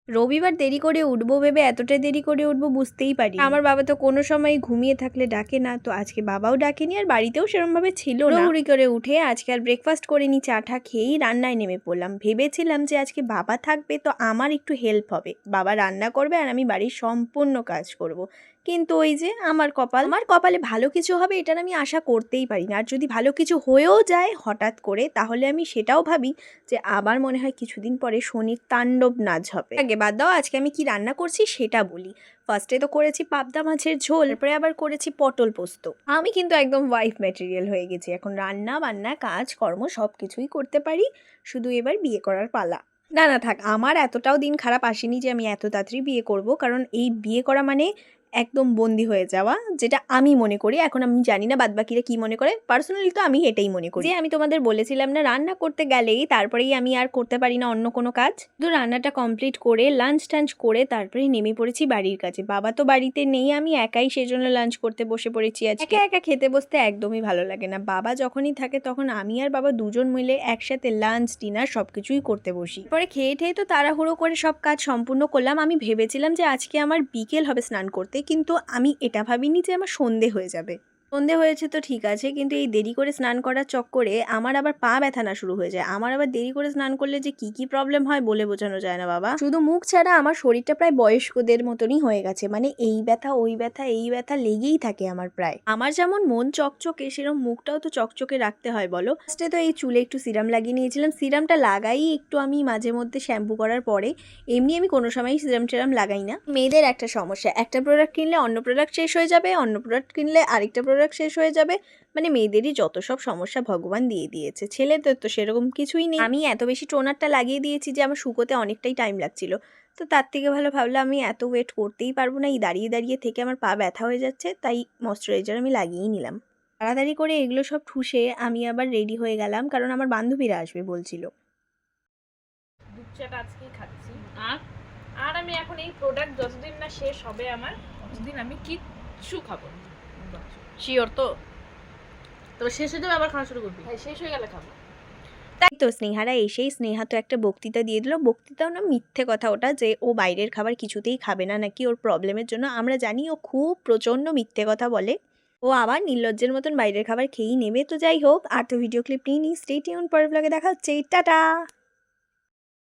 রবিবার দেরি করে উঠবো ভেবে এতটা দেরি করে উঠবো বুঝতেই পারি। আমার বাবা তো কোনো সময় ঘুমিয়ে থাকলে ডাকে না, তো আজকে বাবাও ডাকেনি আর বাড়িতেও সেরমভাবে ছিল না। হুড়ি করে উঠে আজকে আর ব্রেকফাস্ট করিনি, চা টা খেয়েই রান্নায় নেমে পড়লাম। ভেবেছিলাম যে আজকে বাবা থাকবে তো আমার একটু হেল্প হবে, বাবা রান্না করবে আর আমি বাড়ির সম্পূর্ণ কাজ করব। কিন্তু ওই যে আমার কপালে ভালো কিছু হবে এটার আমি আশা করতেই পারি না। আর যদি ভালো কিছু হয়েও যায় হঠাৎ করে, তাহলে আমি সেটাও ভাবি যে আবার মনে হয় কিছুদিন পরে শনির তাণ্ডব নাচ হবে। আগে বাদ দাও, আজকে আমি কি রান্না করছি সেটা বলি। ফার্স্টে তো করেছি পাবদা মাছের ঝোল, তারপরে আবার করেছি পটল পোস্ত। আমি কিন্তু একদম ওয়াইফ ম্যাটেরিয়াল হয়ে গেছি এখন, রান্না বান্না কাজ কর্ম সব কিছুই করতে পারি, শুধু এবার বিয়ে করার পালা। না না থাক, আমার এতটাও দিন খারাপ আসেনি যে আমি এত তাড়াতাড়ি বিয়ে করব, কারণ এই বিয়ে করা মানে একদম বন্দি হয়ে যাওয়া, যেটা আমি মনে করি। এখন আমি জানি না বাদবাকিরা কি মনে করে, পার্সোনালি তো আমি এটাই মনে করি। যে আমি তোমাদের বলেছিলাম না রান্না করতে গেলেই তারপরেই আমি আর করতে পারি না অন্য কোনো কাজ। তো রান্নাটা কমপ্লিট করে লাঞ্চ টাঞ্চ করে তারপরে নেমে পড়েছি বাড়ির কাছে। বাবা তো বাড়িতে নেই, আমি একাই সেজন্য লাঞ্চ করতে বসে পড়েছি। আজকে একা একা খেতে বসতে একদমই ভালো লাগে না, বাবা যখনই থাকে তখন আমি আর বাবা দুজন মিলে একসাথে লাঞ্চ ডিনার সবকিছুই করতে বসি। পরে খেয়ে ঠেয়ে তো তাড়াহুড়ো করে সব কাজ সম্পূর্ণ করলাম। আমি ভেবেছিলাম যে আজকে আমার বিকেল হবে স্নান করতে, কিন্তু আমি এটা ভাবিনি যে আমার সন্ধে হয়ে যাবে। সন্ধে হয়েছে তো ঠিক আছে, কিন্তু এই দেরি করে স্নান করার চক্করে আমার আবার পা ব্যথানা শুরু হয়ে যায়। আমার আবার দেরি করে স্নান করলে যে কি প্রবলেম হয় বলে বোঝানো যায় না বাবা। শুধু মুখ ছাড়া আমার শরীরটা প্রায় বয়স্কদের মতনই হয়ে গেছে, মানে এই ব্যথা ওই ব্যথা এই ব্যথা লেগেই থাকে আমার প্রায়। আমার যেমন মন চকচকে সেরকম মুখটাও তো চকচকে রাখতে হয় বলো। ফার্স্টে তো এই চুলে একটু সিরাম লাগিয়ে নিয়েছিলাম, সিরামটা লাগাই একটু আমি মাঝে মধ্যে শ্যাম্পু করার পরে। এমনি আমি কোনো সময় সিরাম টিরাম লাগাই না। মেয়েদের একটা সমস্যা, একটা প্রোডাক্ট কিনলে অন্য প্রোডাক্ট শেষ হয়ে যাবে, অন্য প্রোডাক্ট কিনলে আরেকটা প্রোডাক্ট শেষ হয়ে যাবে। মানে মেয়েদেরই যত সব সমস্যা ভগবান দিয়ে দিয়েছে, ছেলেদের তো সেরকম কিছুই নেই। আমি এত বেশি টোনারটা লাগিয়ে দিয়েছি যে আমার শুকোতে অনেকটাই টাইম লাগছিল। তো তার থেকে ভালো ভাবলাম আমি এত ওয়েট করতেই পারবো না, এই দাঁড়িয়ে দাঁড়িয়ে থেকে আমার পা ব্যথা হয়ে যাচ্ছে, তাই ময়শ্চারাইজার আমি লাগিয়েই নিলাম। তাড়াতাড়ি করে এগুলো সব ঠুসে আমি আবার রেডি হয়ে গেলাম, কারণ আমার বান্ধবীরা আসবে বলছিল। দুধ চাটা আজকেই খাচ্ছি। আর আর আমি এখন এই প্রোডাক্ট যতদিন না শেষ হবে আমার, ততদিন আমি কিচ্ছু খাবো না। শিওর তো? তবে শেষ হয়ে যাবে আবার খাওয়া শুরু করবি? ভাই শেষ হয়ে গেলে খাবো। তাই তো স্নেহারা এসেই স্নেহা তো একটা বক্তৃতা দিয়ে দিল। বক্তৃতাও না মিথ্যে কথা ওটা, যে ও বাইরের খাবার কিছুতেই খাবে না নাকি ওর প্রবলেমের জন্য। আমরা জানি ও খুব প্রচণ্ড মিথ্যে কথা বলে, ও আবার নির্লজ্জের মতন বাইরের খাবার খেয়েই নেবে। তো যাই হোক, আর তো ভিডিও ক্লিপ নিয়ে নিই, স্টে টিউন, পরের ব্লগে দেখা হচ্ছে, টাটা।